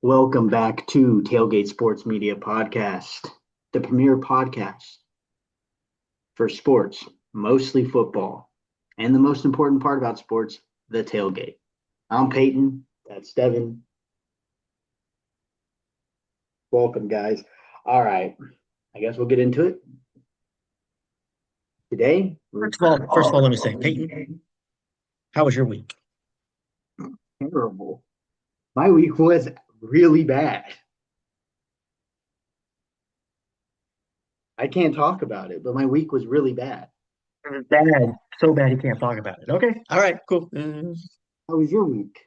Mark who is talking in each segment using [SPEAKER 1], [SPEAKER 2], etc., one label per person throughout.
[SPEAKER 1] Welcome back to Tailgate Sports Media Podcast, the premier podcast for sports, mostly football, and the most important part about sports, the tailgate. I'm Peyton. That's Devin. Welcome, guys. All right. I guess we'll get into it. Today,
[SPEAKER 2] First of all, let me say, Peyton, how was your week?
[SPEAKER 1] terrible. My week was really bad. I can't talk about it, but my week was really bad.
[SPEAKER 2] Bad, so bad you can't talk about it. Okay, all right, cool.
[SPEAKER 1] How was your week?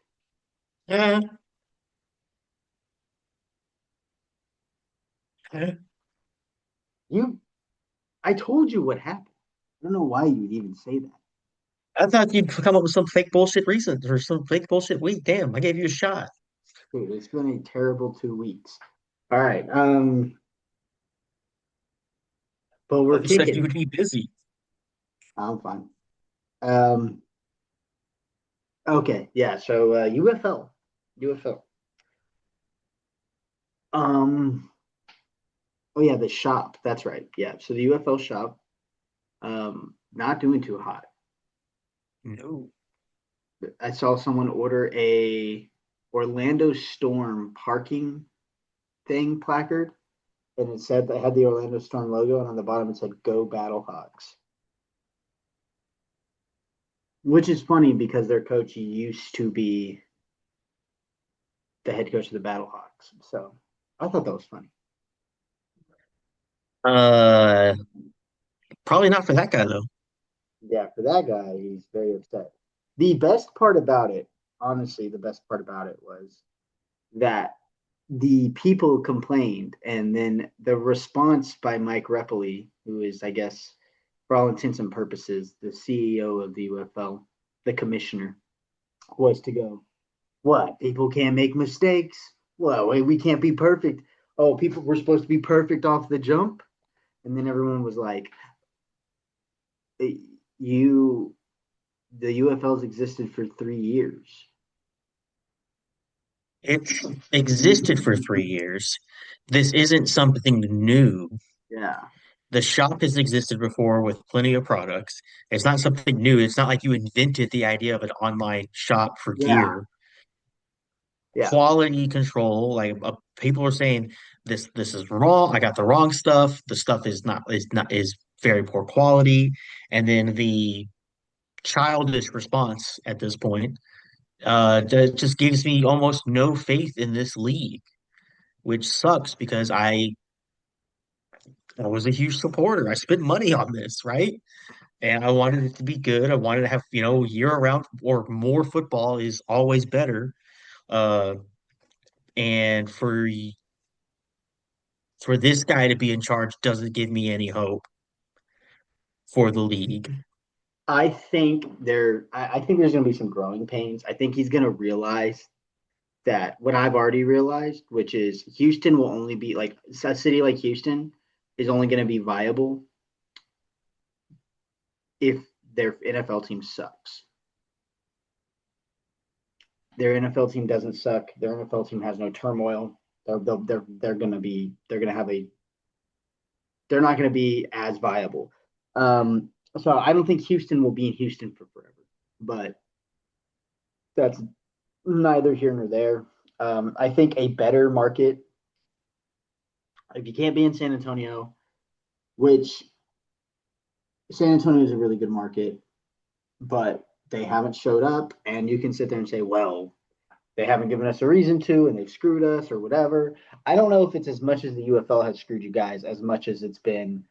[SPEAKER 2] Uh, uh,
[SPEAKER 1] You, I told you what happened. I don't know why you would even say that.
[SPEAKER 2] I thought you'd come up with some fake bullshit reasons or some fake bullshit week. Damn, I gave you a shot.
[SPEAKER 1] Dude, it's been a terrible 2 weeks. All right. But
[SPEAKER 2] I
[SPEAKER 1] we're
[SPEAKER 2] expect you
[SPEAKER 1] kicking.
[SPEAKER 2] would be busy.
[SPEAKER 1] I'm fine. Um, okay, yeah. So UFL, UFL. Um, oh yeah, the shop. That's right. Yeah. So the UFL shop, not doing too hot.
[SPEAKER 2] No.
[SPEAKER 1] I saw someone order a Orlando Storm parking thing placard, and it said that had the Orlando Storm logo, and on the bottom it said "Go Battlehawks," which is funny because their coach used to be the head coach of the Battlehawks. So I thought that was funny.
[SPEAKER 2] Uh, Probably not for that guy though.
[SPEAKER 1] Yeah, for that guy, he's very upset. The best part about it, honestly, the best part about it was that the people complained, and then the response by Mike Repoli, who is, I guess, for all intents and purposes, the CEO of the UFL, the commissioner, was to go, what? People can't make mistakes. Well, wait, we can't be perfect. Oh, people were supposed to be perfect off the jump. And then everyone was like, you, the UFL's existed for 3 years.
[SPEAKER 2] It's existed for 3 years. This isn't something new.
[SPEAKER 1] Yeah.
[SPEAKER 2] The shop has existed before with plenty of products. It's not something new. It's not like you invented the idea of an online shop for
[SPEAKER 1] Yeah.
[SPEAKER 2] gear.
[SPEAKER 1] Yeah.
[SPEAKER 2] Quality control, like people are saying this is wrong. I got the wrong stuff. The stuff is very poor quality. And then the childish response at this point that just gives me almost no faith in this league, which sucks because I was a huge supporter. I spent money on this, right? And I wanted it to be good. I wanted to have, year-round or more football is always better. Uh, and for this guy to be in charge doesn't give me any hope for the league.
[SPEAKER 1] I think there's gonna be some growing pains. I think he's gonna realize that what I've already realized, which is Houston will only be like a city like Houston is only gonna be viable if their NFL team sucks. Their NFL team doesn't suck. Their NFL team has no turmoil. They're gonna have a they're not gonna be as viable. Um, so I don't think Houston will be in Houston for forever, but that's neither here nor there. I think a better market, if you can't be in San Antonio, which San Antonio is a really good market, but they haven't showed up, and you can sit there and say, well, they haven't given us a reason to, and they've screwed us or whatever. I don't know if it's as much as the UFL has screwed you guys, as much as it's been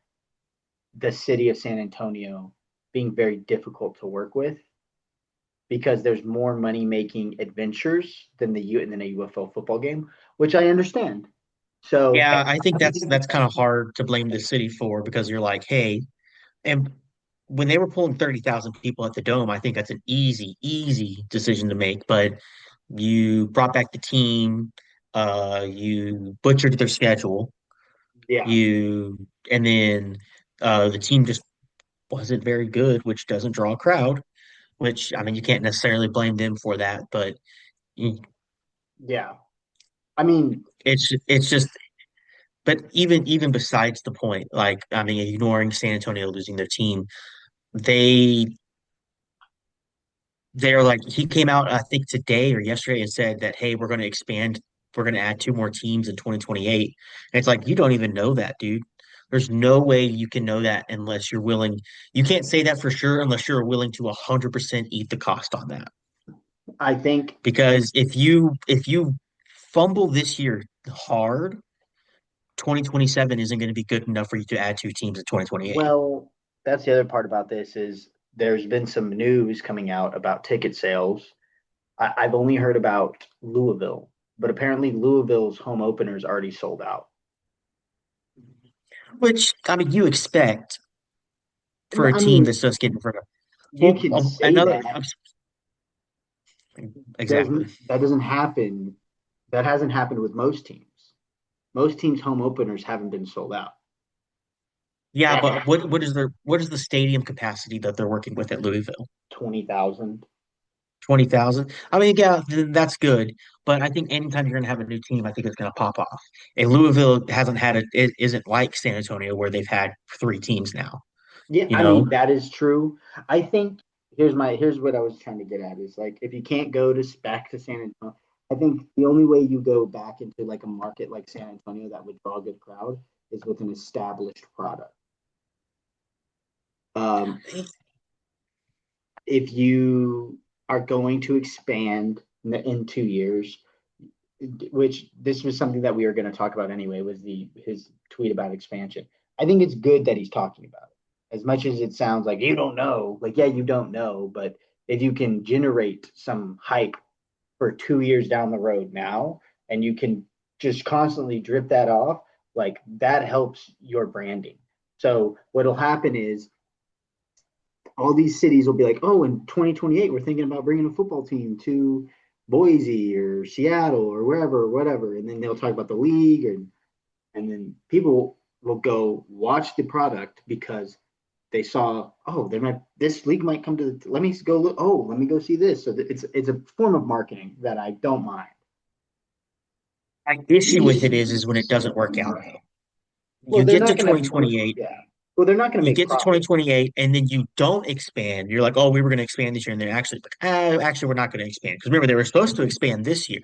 [SPEAKER 1] the city of San Antonio being very difficult to work with because there's more money making adventures than than a UFL football game, which I understand. So
[SPEAKER 2] Yeah, I think that's kind of hard to blame the city for because you're like, hey, and when they were pulling 30,000 people at the Dome, I think that's an easy decision to make. But you brought back the team, you butchered their schedule,
[SPEAKER 1] yeah,
[SPEAKER 2] you and then the team just wasn't very good, which doesn't draw a crowd, which I mean you can't necessarily blame them for that, but you,
[SPEAKER 1] yeah. I mean,
[SPEAKER 2] It's just, but even besides the point, like I mean, ignoring San Antonio losing their team, they they're like he came out I think today or yesterday and said that hey, we're going to expand, we're going to add two more teams in 2028. And it's like you don't even know that, dude. There's no way you can know that unless you're willing. You can't say that for sure unless you're willing to 100% eat the cost on that.
[SPEAKER 1] I think,
[SPEAKER 2] Because if you fumble this year hard, 2027 isn't going to be good enough for you to add two teams in 2028.
[SPEAKER 1] well, that's the other part about this is there's been some news coming out about ticket sales. I've only heard about Louisville, but apparently Louisville's home opener is already sold out.
[SPEAKER 2] Which I mean, you expect for a
[SPEAKER 1] I
[SPEAKER 2] team
[SPEAKER 1] mean,
[SPEAKER 2] that's just getting for
[SPEAKER 1] you
[SPEAKER 2] well,
[SPEAKER 1] can say
[SPEAKER 2] another
[SPEAKER 1] that. There's
[SPEAKER 2] exactly.
[SPEAKER 1] that doesn't happen. That hasn't happened with most teams. Most teams' home openers haven't been sold out.
[SPEAKER 2] Yeah,
[SPEAKER 1] Yeah,
[SPEAKER 2] but what is the stadium capacity that they're working with at Louisville?
[SPEAKER 1] 20,000.
[SPEAKER 2] 20,000. I mean, yeah, that's good, but I think anytime you're going to have a new team, I think it's going to pop off. And Louisville hasn't had it isn't like San Antonio where they've had three teams now.
[SPEAKER 1] Yeah,
[SPEAKER 2] You
[SPEAKER 1] I mean
[SPEAKER 2] know,
[SPEAKER 1] that is true. I think here's what I was trying to get at is like if you can't go to back to San Antonio, I think the only way you go back into like a market like San Antonio that would draw a good crowd is with an established product. Um, if you are going to expand in 2 years, which this was something that we were going to talk about anyway, was the his tweet about expansion. I think it's good that he's talking about it. As much as it sounds like you don't know, like yeah, you don't know, but if you can generate some hype for 2 years down the road now, and you can just constantly drip that off, like that helps your branding. So what'll happen is all these cities will be like, oh, in 2028, we're thinking about bringing a football team to Boise or Seattle or wherever, or whatever. And then they'll talk about the league, and then people will go watch the product because they saw, oh, they might this league might come to. Let me go look. Oh, let me go see this. So it's a form of marketing that I don't mind.
[SPEAKER 2] my issue with it is when it doesn't work out.
[SPEAKER 1] Well,
[SPEAKER 2] You
[SPEAKER 1] they're
[SPEAKER 2] get to
[SPEAKER 1] not going to.
[SPEAKER 2] 2028,
[SPEAKER 1] Yeah. Well, they're not going to
[SPEAKER 2] you
[SPEAKER 1] make
[SPEAKER 2] get to
[SPEAKER 1] profit.
[SPEAKER 2] 2028, and then you don't expand. You're like, oh, we were going to expand this year, and they're actually like, actually, we're not going to expand because remember they were supposed to expand this year.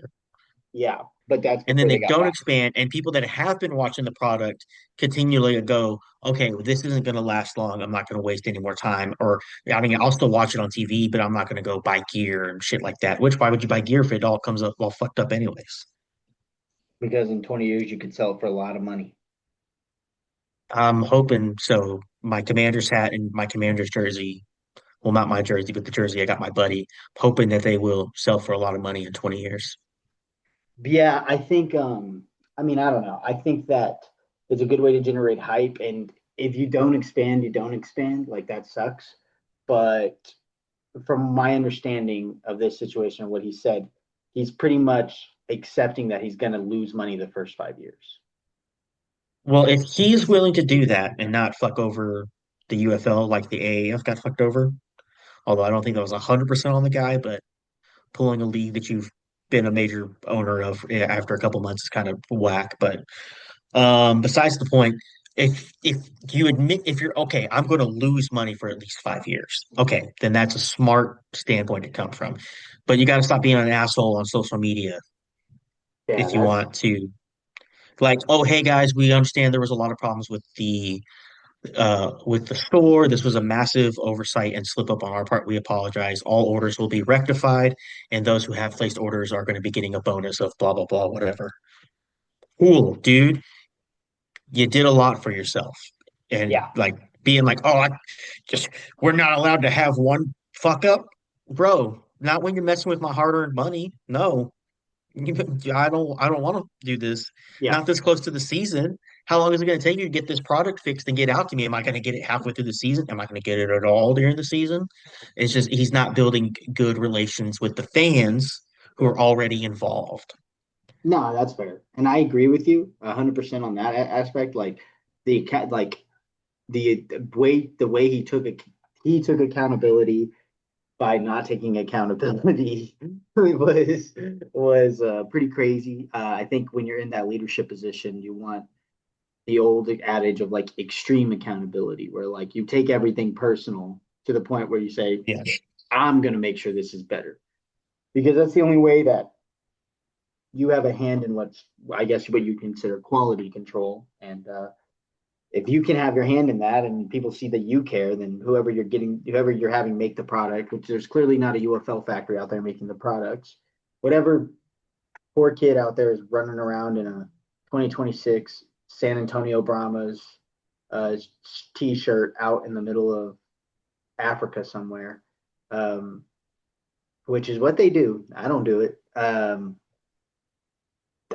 [SPEAKER 1] Yeah, but that's
[SPEAKER 2] And then
[SPEAKER 1] before
[SPEAKER 2] they
[SPEAKER 1] they got
[SPEAKER 2] don't
[SPEAKER 1] back.
[SPEAKER 2] expand, and people that have been watching the product continually go, okay, well, this isn't going to last long. I'm not going to waste any more time. Or, I mean, I'll still watch it on TV, but I'm not going to go buy gear and shit like that. Which, why would you buy gear if it all comes up all fucked up anyways?
[SPEAKER 1] Because in 20 years you could sell it for a lot of money.
[SPEAKER 2] I'm hoping so. My Commander's hat and my Commander's jersey, well, not my jersey, but the jersey I got my buddy, hoping that they will sell for a lot of money in 20 years.
[SPEAKER 1] Yeah, I think I mean, I don't know. I think that it's a good way to generate hype, and if you don't expand, you don't expand. Like that sucks. But from my understanding of this situation and what he said, he's pretty much accepting that he's going to lose money the first 5 years.
[SPEAKER 2] Well, if he's willing to do that and not fuck over the UFL like the AAF got fucked over, although I don't think that was 100% on the guy, but pulling a league that you've been a major owner of after a couple months is kind of whack. But besides the point, if you admit if you're okay, I'm going to lose money for at least 5 years. Okay, then that's a smart standpoint to come from. But you got to stop being an asshole on social media
[SPEAKER 1] Yeah,
[SPEAKER 2] if you
[SPEAKER 1] that's
[SPEAKER 2] want to. Like, oh, hey guys, we understand there was a lot of problems with the store. This was a massive oversight and slip up on our part. We apologize. All orders will be rectified, and those who have placed orders are going to be getting a bonus of blah blah blah, whatever. Cool, dude. You did a lot for yourself. And
[SPEAKER 1] yeah.
[SPEAKER 2] like being like, oh, I just we're not allowed to have one fuck up. Bro, not when you're messing with my hard-earned money. No. I don't want to do this.
[SPEAKER 1] Yeah.
[SPEAKER 2] Not this close to the season. How long is it going to take you to get this product fixed and get out to me? Am I going to get it halfway through the season? Am I going to get it at all during the season? It's just he's not building good relations with the fans who are already involved.
[SPEAKER 1] No, that's fair. And I agree with you 100% on that aspect. Like like the way he took accountability. by not taking accountability was pretty crazy. I think when you're in that leadership position, you want the old adage of like extreme accountability, where like you take everything personal to the point where you say,
[SPEAKER 2] Yes.
[SPEAKER 1] "I'm going to make sure this is better," because that's the only way that you have a hand in what's, I guess, what you consider quality control. And if you can have your hand in that and people see that you care, then whoever you're having make the product, which there's clearly not a UFL factory out there making the products, whatever poor kid out there is running around in a 2026 San Antonio Brahmas uh, t-shirt out in the middle of Africa somewhere, um, which is what they do. I don't do it.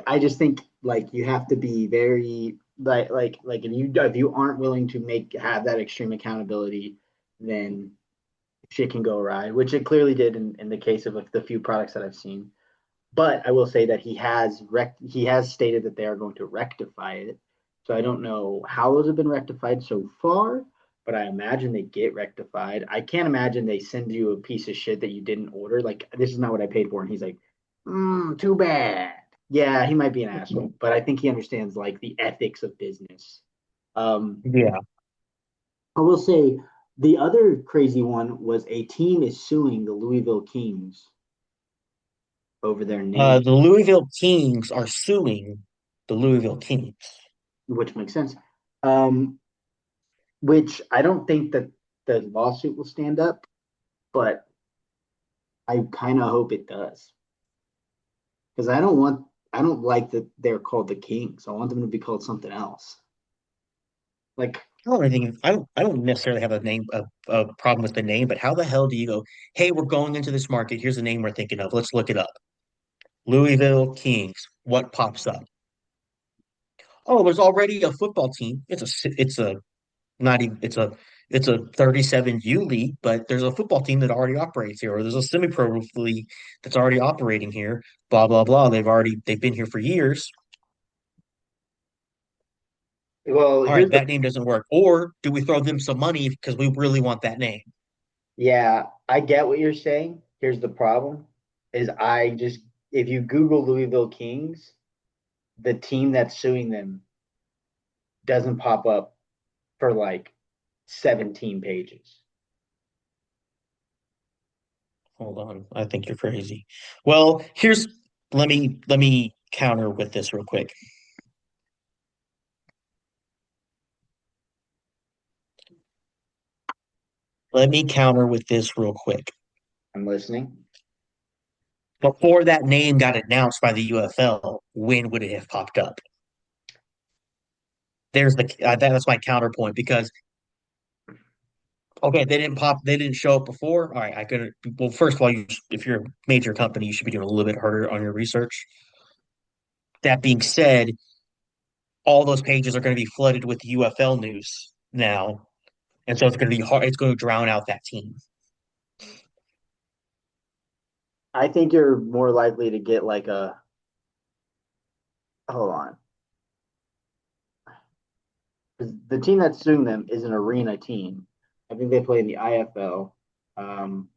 [SPEAKER 1] I just think like you have to be very like if you aren't willing to have that extreme accountability, then shit can go awry, which it clearly did in the case of the few products that I've seen. But I will say that he has stated that they are going to rectify it. So I don't know how those have been rectified so far, but I imagine they get rectified. I can't imagine they send you a piece of shit that you didn't order. Like this is not what I paid for, and he's like, too bad. Yeah, he might be an asshole, but I think he understands like the ethics of business. Um,
[SPEAKER 2] Yeah.
[SPEAKER 1] I will say the other crazy one was a team is suing the Louisville Kings over their name,
[SPEAKER 2] The Louisville Kings are suing the Louisville Kings.
[SPEAKER 1] which makes sense. Um, which I don't think that the lawsuit will stand up, but I kind of hope it does because I don't like that they're called the Kings. I want them to be called something else. Like,
[SPEAKER 2] I don't necessarily have a problem with the name, but how the hell do you go, hey, we're going into this market. Here's the name we're thinking of. Let's look it up. Louisville Kings. What pops up? Oh, there's already a football team. It's a not even it's a 37U league, but there's a football team that already operates here, or there's a semi-pro league that's already operating here. Blah blah blah. They've been here for years.
[SPEAKER 1] well,
[SPEAKER 2] All right, that name doesn't work. Or do we throw them some money because we really want that name?
[SPEAKER 1] yeah, I get what you're saying. Here's the problem: is I just if you Google Louisville Kings, the team that's suing them doesn't pop up for like 17 pages.
[SPEAKER 2] Hold on, I think you're crazy. Well, here's let me counter with this real quick. Let me counter with this real quick.
[SPEAKER 1] I'm listening.
[SPEAKER 2] Before that name got announced by the UFL, when would it have popped up? That's my counterpoint because okay, they didn't show up before. All right, I could well first of all, if you're a major company, you should be doing a little bit harder on your research. That being said, all those pages are going to be flooded with UFL news now, and so it's going to be hard. It's going to drown out that team.
[SPEAKER 1] I think you're more likely to get like a hold on. The team that's suing them is an arena team. I think they play in the IFL. Um,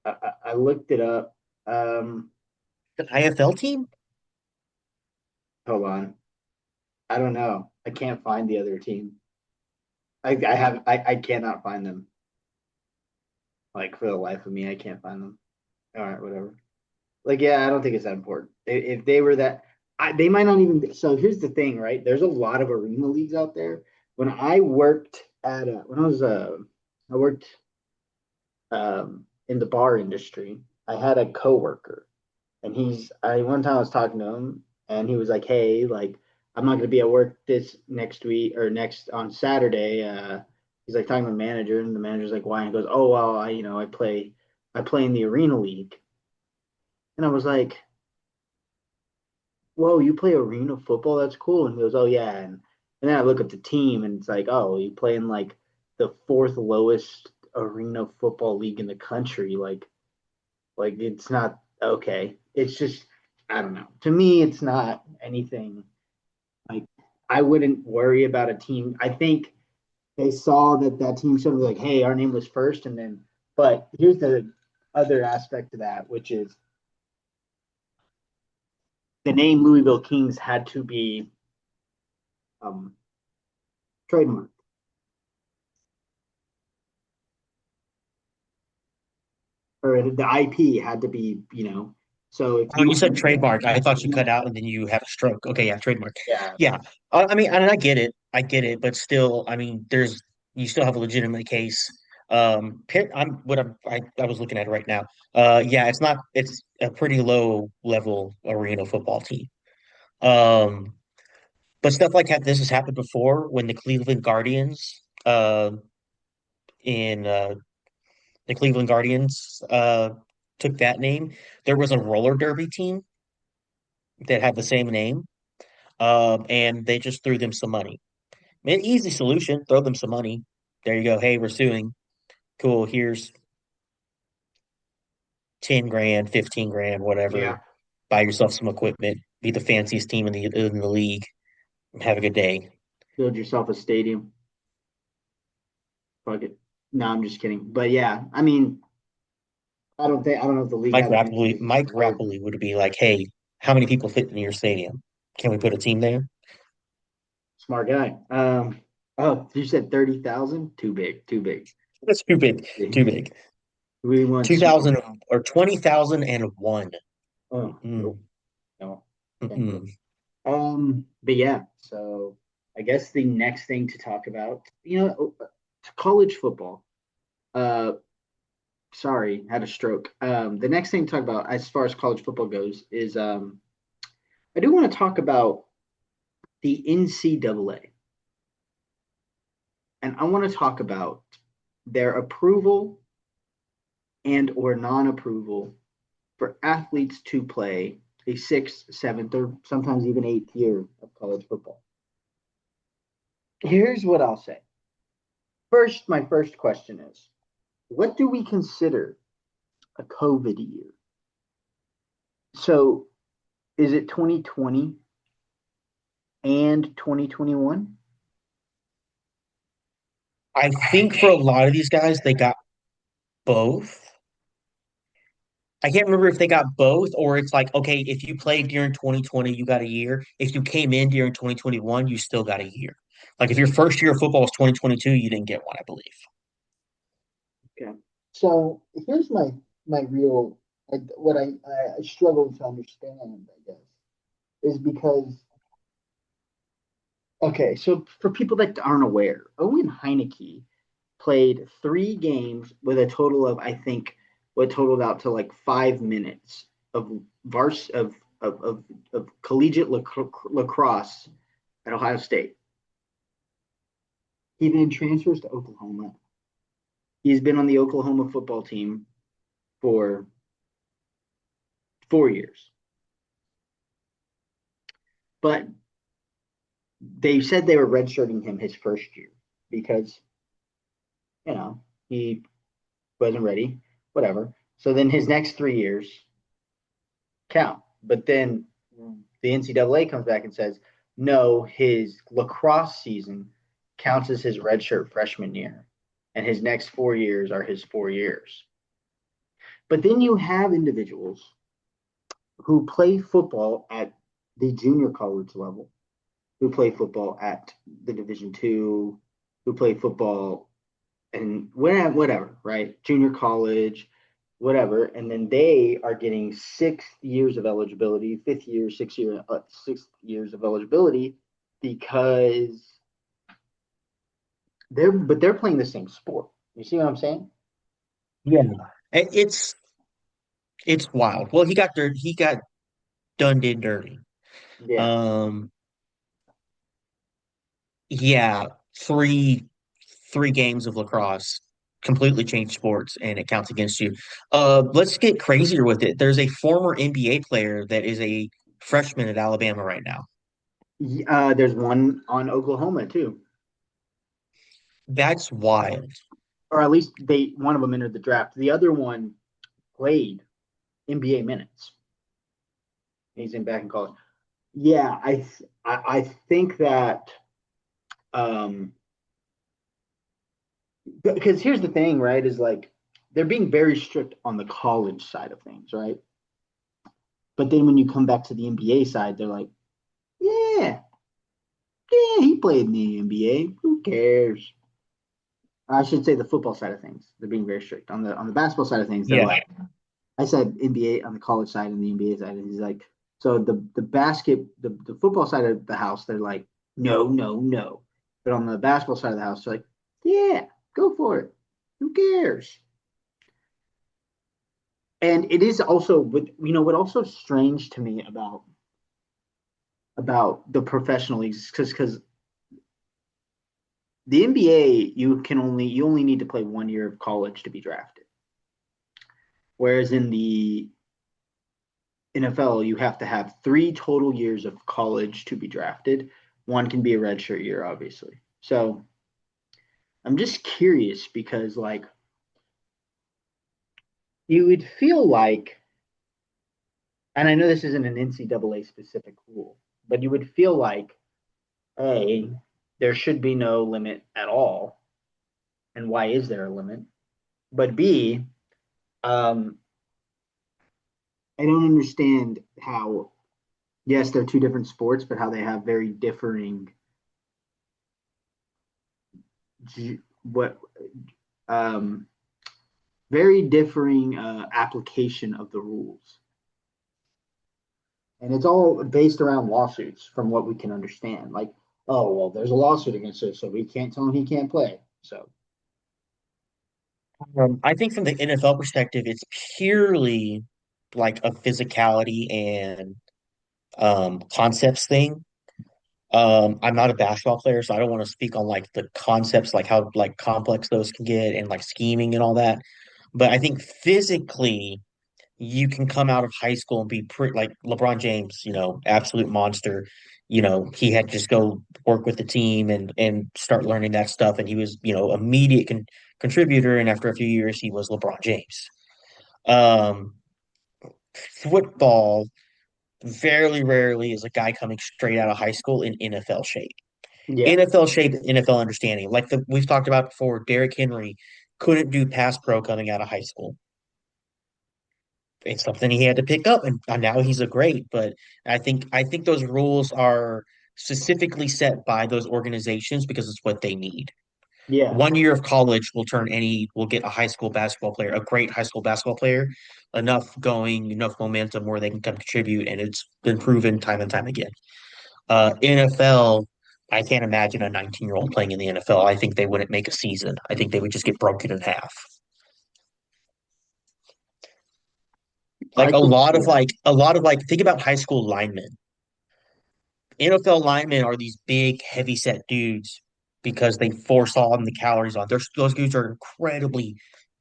[SPEAKER 1] I looked it up. Um,
[SPEAKER 2] The IFL team?
[SPEAKER 1] hold on. I don't know. I can't find the other team. I cannot find them. Like for the life of me, I can't find them. All right, whatever. Like, yeah, I don't think it's that important. If they were that, they might not even be. So here's the thing, right? There's a lot of arena leagues out there. When I worked when I was I worked in the bar industry. I had a coworker, and I one time I was talking to him, and he was like, "Hey, like I'm not gonna be at work this next week or next on Saturday." He's like talking to the manager, and the manager's like, "Why?" And he goes, "Oh well, I play in the arena league," and I was like, "Whoa, you play arena football? That's cool." And he goes, "Oh yeah," and then I look at the team, and it's like, "Oh, you play in like the fourth lowest arena football league in the country, like it's not okay. It's just I don't know. To me, it's not anything like I wouldn't worry about a team. I think they saw that team should be like, hey, our name was first, and then. But here's the other aspect to that, which is the name Louisville Kings had to be um, trademarked, or the IP had to be, So if
[SPEAKER 2] Oh,
[SPEAKER 1] you
[SPEAKER 2] you said
[SPEAKER 1] want,
[SPEAKER 2] trademark. I thought you cut out and then you had a stroke. Okay, yeah, trademark.
[SPEAKER 1] yeah,
[SPEAKER 2] Yeah. I mean, and I get it. I get it, but still, I mean, you still have a legitimate case. Pitt, I was looking at it right now. Yeah, it's a pretty low level arena football team. Um, but stuff like that, this has happened before when in the Cleveland Guardians took that name. There was a roller derby team that had the same name. And they just threw them some money. An easy solution, throw them some money. There you go. Hey, we're suing. Cool. Here's 10 grand, 15 grand, whatever.
[SPEAKER 1] yeah,
[SPEAKER 2] Buy yourself some equipment. Be the fanciest team in the league. Have a good day.
[SPEAKER 1] build yourself a stadium. Fuck it. No, I'm just kidding. But yeah, I mean, I don't know if the league has the resources
[SPEAKER 2] Mike
[SPEAKER 1] or
[SPEAKER 2] Rapoli would be like, hey, how many people fit in your stadium? Can we put a team there?
[SPEAKER 1] smart guy. Oh, you said 30,000? Too big, too big.
[SPEAKER 2] That's too big. Too big.
[SPEAKER 1] We want small.
[SPEAKER 2] 2,000 or 20,001.
[SPEAKER 1] Oh,
[SPEAKER 2] Mm,
[SPEAKER 1] nope, no, can't do it.
[SPEAKER 2] mm-mm.
[SPEAKER 1] But yeah, so I guess the next thing to talk about, college football. Uh, sorry, had a stroke. The next thing to talk about as far as college football goes is I do want to talk about the NCAA, and I want to talk about their approval and or non-approval for athletes to play a sixth, seventh, or sometimes even eighth year of college football. Here's what I'll say. First, my first question is, what do we consider a COVID year? So is it 2020 and 2021?
[SPEAKER 2] I think for a lot of these guys, they got both. I can't remember if they got both or it's like, okay, if you played during 2020, you got a year. If you came in during 2021, you still got a year. Like if your first year of football was 2022, you didn't get one, I believe.
[SPEAKER 1] Okay. So here's my real what I struggle to understand, I guess, is because okay, so for people that aren't aware, Owen Heineke played 3 games with a total of I think what totaled out to like 5 minutes of vars of collegiate lacrosse at Ohio State. He then transfers to Oklahoma. He's been on the Oklahoma football team for 4 years. But they said they were redshirting him his first year because, he wasn't ready, whatever. So then his next 3 years count. But then the NCAA comes back and says, no, his lacrosse season counts as his redshirt freshman year, and his next 4 years are his 4 years. But then you have individuals who play football at the junior college level, who play football at the Division II, who play football and whatever, right? Junior college, whatever, and then they are getting 6 years of eligibility, fifth year, 6 years of eligibility because they're playing the same sport. You see what I'm saying?
[SPEAKER 2] Yeah. It's wild. Well, he got done in dirty.
[SPEAKER 1] Yeah.
[SPEAKER 2] Um, yeah, three three games of lacrosse completely changed sports and it counts against you. Let's get crazier with it. There's a former NBA player that is a freshman at Alabama right now.
[SPEAKER 1] There's one on Oklahoma too,
[SPEAKER 2] That's wild.
[SPEAKER 1] or at least they one of them entered the draft. The other one played NBA minutes. He's in back in college. Yeah, I think that um because here's the thing, right? Is like they're being very strict on the college side of things, right? But then when you come back to the NBA side, they're like, yeah, yeah, he played in the NBA. Who cares? I should say the football side of things. They're being very strict on the basketball side of things. They're
[SPEAKER 2] Yeah.
[SPEAKER 1] like, I said NBA on the college side and the NBA side, and he's like, so the football side of the house, they're like, no, no, no. But on the basketball side of the house, they're like, yeah, go for it. Who cares? And it is also what also strange to me about the professional leagues because the NBA you only need to play 1 year of college to be drafted, whereas in the NFL you have to have 3 total years of college to be drafted. One can be a redshirt year, obviously. So I'm just curious because like you would feel like, and I know this isn't an NCAA specific rule, but you would feel like A, there should be no limit at all. And why is there a limit? But B, um, I don't understand how, yes, they're two different sports, but how they have very differing, what, um, very differing application of the rules. And it's all based around lawsuits from what we can understand. Like, oh, well, there's a lawsuit against us, so we can't tell him he can't play. So,
[SPEAKER 2] I think from the NFL perspective, it's purely like a physicality and concepts thing. I'm not a basketball player, so I don't want to speak on like the concepts, like how like complex those can get and like scheming and all that. But I think physically, you can come out of high school and be pretty like LeBron James, absolute monster. He had to just go work with the team and start learning that stuff, and he was, immediate contributor. And after a few years, he was LeBron James. Um, Football very rarely is a guy coming straight out of high school in NFL shape.
[SPEAKER 1] yeah,
[SPEAKER 2] NFL shape, NFL understanding. Like we've talked about before, Derrick Henry couldn't do pass pro coming out of high school. It's something he had to pick up, and now he's a great. But I think those rules are specifically set by those organizations because it's what they need.
[SPEAKER 1] yeah,
[SPEAKER 2] 1 year of college will get a high school basketball player, a great high school basketball player, enough going, enough momentum where they can come contribute, and it's been proven time and time again. NFL, I can't imagine a 19-year-old playing in the NFL. I think they wouldn't make a season. I think they would just get broken in half. Like
[SPEAKER 1] I could, yeah,
[SPEAKER 2] a lot of like, think about high school linemen. NFL linemen are these big, heavy set dudes because they force all the calories on. Those dudes are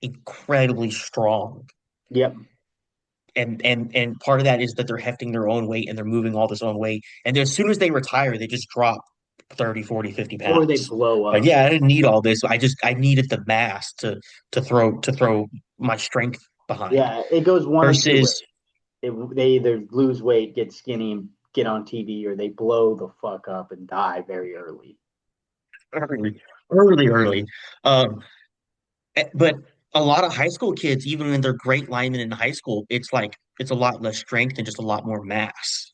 [SPEAKER 2] incredibly strong.
[SPEAKER 1] yep.
[SPEAKER 2] And part of that is that they're hefting their own weight and they're moving all this own weight. And as soon as they retire, they just drop 30, 40, 50
[SPEAKER 1] Or they
[SPEAKER 2] pounds.
[SPEAKER 1] blow
[SPEAKER 2] Like,
[SPEAKER 1] up.
[SPEAKER 2] yeah, I didn't need all this. I needed the mass to throw my strength behind.
[SPEAKER 1] Yeah, it goes one of two ways.
[SPEAKER 2] Versus
[SPEAKER 1] They either lose weight, get skinny, and get on TV, or they blow the fuck up and die very early.
[SPEAKER 2] early, early. Um, but a lot of high school kids, even when they're great linemen in high school, it's a lot less strength and just a lot more mass.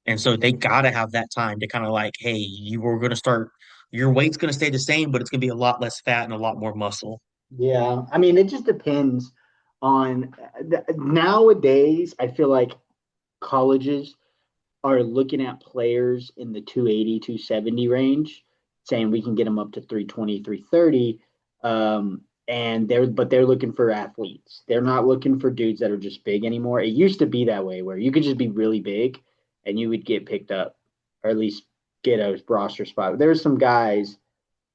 [SPEAKER 2] And so they gotta have that time to kind of like, hey, you were gonna start, your weight's gonna stay the same, but it's gonna be a lot less fat and a lot more muscle.
[SPEAKER 1] Yeah, I mean, it just depends on nowadays. I feel like colleges are looking at players in the 280, 270 range, saying we can get them up to 320, 330. And they're looking for athletes. They're not looking for dudes that are just big anymore. It used to be that way where you could just be really big and you would get picked up or at least get a roster spot. There's some guys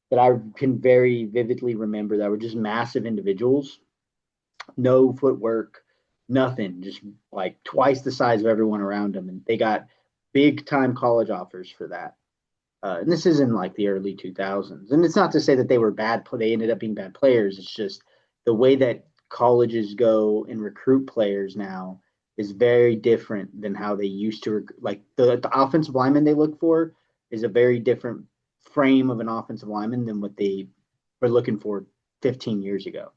[SPEAKER 1] that I can very vividly remember that were just massive individuals, no footwork, nothing, just like twice the size of everyone around them. And they got big time college offers for that. And this is in like the early 2000s. And it's not to say that they were bad, they ended up being bad players. It's just the way that colleges go and recruit players now is very different than how they used to. Like the offensive lineman they look for is a very different frame of an offensive lineman than what they were looking for 15 years ago.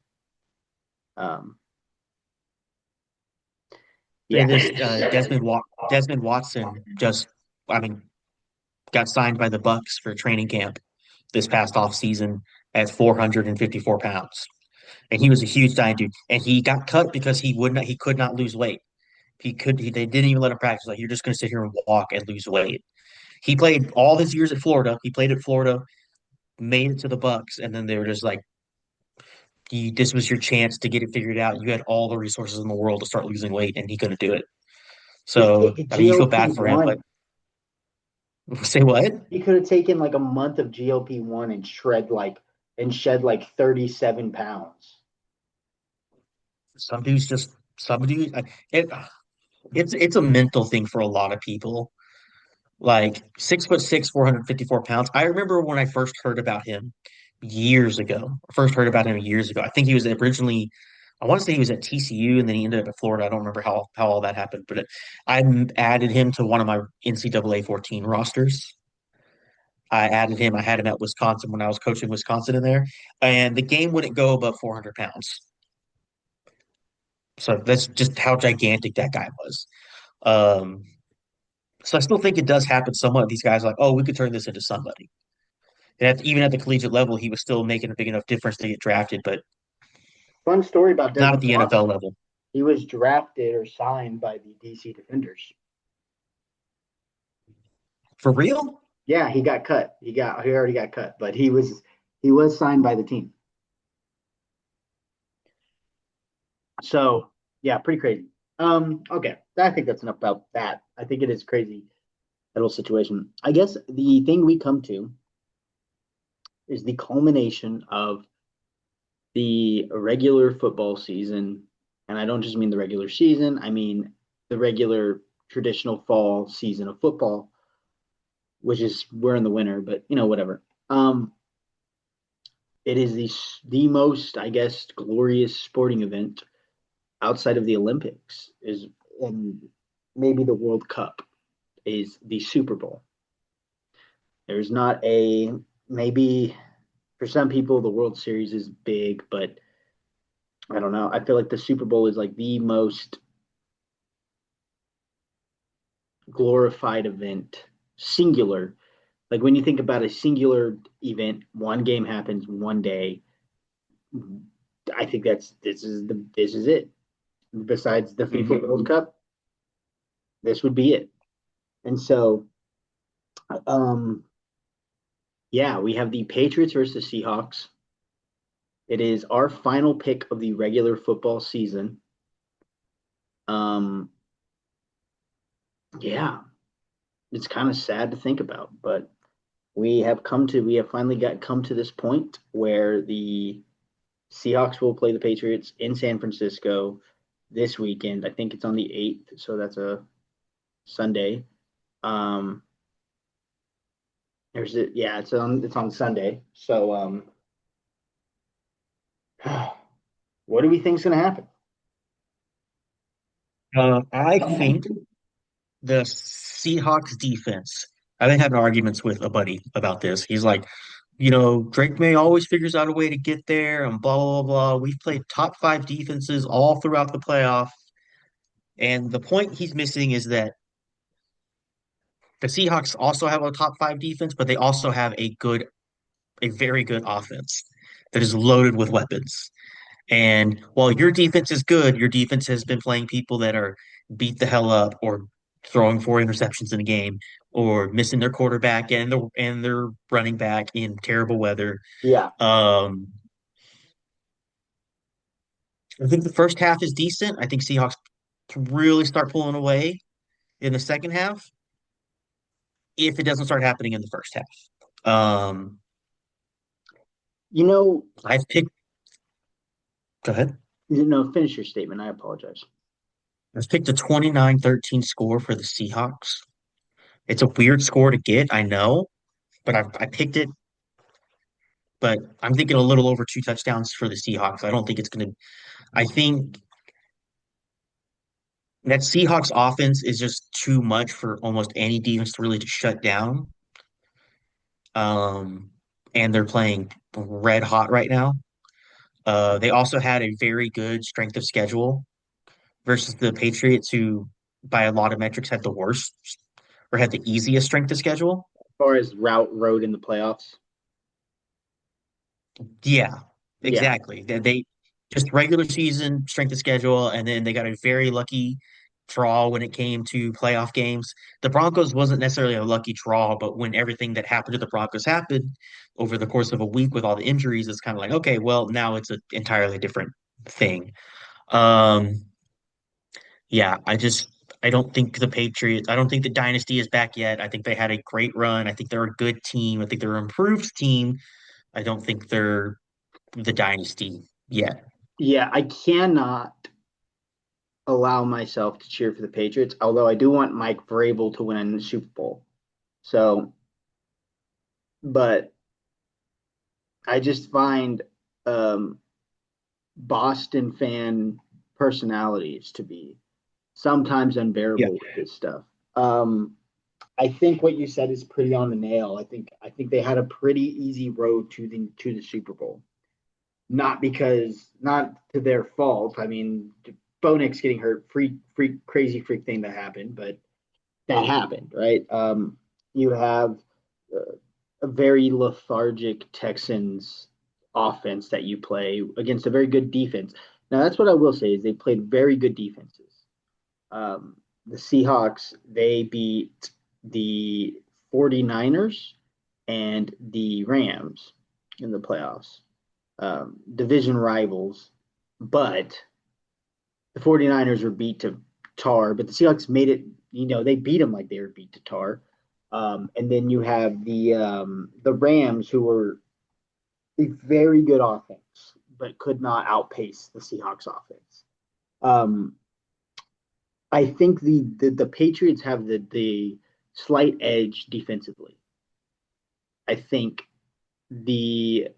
[SPEAKER 1] Um,
[SPEAKER 2] Say
[SPEAKER 1] yeah.
[SPEAKER 2] this, Desmond Watson just, I mean, got signed by the Bucks for training camp this past off season at 454 pounds. And he was a huge giant dude. And he got cut because he could not lose weight. They didn't even let him practice. Like, you're just going to sit here and walk and lose weight. He played all his years at Florida. He played at Florida, made it to the Bucks, and then they were just like, this was your chance to get it figured out. You had all the resources in the world to start losing weight, and he couldn't do it.
[SPEAKER 1] He could
[SPEAKER 2] So,
[SPEAKER 1] take
[SPEAKER 2] I mean, you feel
[SPEAKER 1] GLP
[SPEAKER 2] bad for him, but
[SPEAKER 1] one.
[SPEAKER 2] say what?
[SPEAKER 1] He could have taken like a month of GLP one and shed like 37 pounds.
[SPEAKER 2] Some dudes, it, it's a mental thing for a lot of people. Like 6'6", 454 pounds. I remember when I first heard about him years ago. First heard about him years ago. I think he was originally, I want to say he was at TCU and then he ended up at Florida. I don't remember how all that happened, but I added him to one of my NCAA 14 rosters. I added him. I had him at Wisconsin when I was coaching Wisconsin in there, and the game wouldn't go above 400 pounds. So that's just how gigantic that guy was. Um, so I still think it does happen somewhat. These guys are like, oh, we could turn this into somebody. And even at the collegiate level, he was still making a big enough difference to get drafted, but
[SPEAKER 1] Fun story about
[SPEAKER 2] not at
[SPEAKER 1] Desmond
[SPEAKER 2] the NFL
[SPEAKER 1] Watson.
[SPEAKER 2] level.
[SPEAKER 1] He was drafted or signed by the DC Defenders.
[SPEAKER 2] For real?
[SPEAKER 1] Yeah, he got cut. He already got cut, but he was signed by the team. So yeah, pretty crazy. Okay. I think that's enough about that. I think it is crazy, that whole situation. I guess the thing we come to is the culmination of the regular football season. And I don't just mean the regular season, I mean the regular traditional fall season of football, which is we're in the winter, but whatever. It is the most, I guess, glorious sporting event outside of the Olympics is, and maybe the World Cup, is the Super Bowl. There's not a, maybe for some people the World Series is big, but I don't know. I feel like the Super Bowl is like the most glorified event, singular. Like when you think about a singular event, one game happens one day. I think this is it. Besides the FIFA
[SPEAKER 2] Hmm.
[SPEAKER 1] World Cup, this would be it. And so, um, yeah, we have the Patriots versus Seahawks. It is our final pick of the regular football season. Um, yeah, it's kind of sad to think about, but we have finally got come to this point where the Seahawks will play the Patriots in San Francisco this weekend. I think it's on the 8th, so that's a Sunday. Um, yeah, it's on Sunday. So what do we think is going to happen?
[SPEAKER 2] I think the Seahawks defense. I've been having arguments with a buddy about this. He's like, Drake May always figures out a way to get there and blah, blah, blah. We've played top five defenses all throughout the playoff. And the point he's missing is that the Seahawks also have a top five defense, but they also have a very good offense that is loaded with weapons. And while your defense is good, your defense has been playing people that are beat the hell up or throwing four interceptions in a game or missing their quarterback and their running back in terrible weather.
[SPEAKER 1] Yeah,
[SPEAKER 2] Um, I think the first half is decent. I think Seahawks can really start pulling away in the second half if it doesn't start happening in the first half.
[SPEAKER 1] you know,
[SPEAKER 2] I've picked. Go ahead.
[SPEAKER 1] finish your statement. I apologize.
[SPEAKER 2] I've picked a 29-13 score for the Seahawks. It's a weird score to get, I know, but I picked it. But I'm thinking a little over two touchdowns for the Seahawks. I don't think it's going to. I think that Seahawks offense is just too much for almost any defense to really to shut down. Um, and they're playing red hot right now. They also had a very good strength of schedule versus the Patriots, who, by a lot of metrics, had the worst or had the easiest strength of schedule.
[SPEAKER 1] As far as road in the playoffs.
[SPEAKER 2] Yeah,
[SPEAKER 1] Yeah.
[SPEAKER 2] exactly. They just regular season strength of schedule, and then they got a very lucky draw when it came to playoff games. The Broncos wasn't necessarily a lucky draw, but when everything that happened to the Broncos happened over the course of a week with all the injuries, it's kind of like, okay, well, now it's an entirely different thing. Um, yeah, I don't think the Patriots, I don't think the dynasty is back yet. I think they had a great run. I think they're a good team. I think they're an improved team. I don't think they're the dynasty yet.
[SPEAKER 1] Yeah, I cannot allow myself to cheer for the Patriots, although I do want Mike Vrabel to win the Super Bowl. So, but I just find um, Boston fan personalities to be sometimes
[SPEAKER 2] Yeah.
[SPEAKER 1] unbearable with this stuff. Um, I think what you said is pretty on the nail. I think they had a pretty easy road to the Super Bowl. Not to their fault. I mean, Bo Nix getting hurt, crazy freak thing that happened, but that happened, right? You have a very lethargic Texans offense that you play against a very good defense. Now, that's what I will say is they played very good defenses. The Seahawks, they beat the 49ers and the Rams in the playoffs, division rivals, but the 49ers were beat to tar, but the Seahawks made it, they beat them like they were beat to tar. And then you have the Rams, who were a very good offense, but could not outpace the Seahawks offense. Um, I think the Patriots have the slight edge defensively. I think the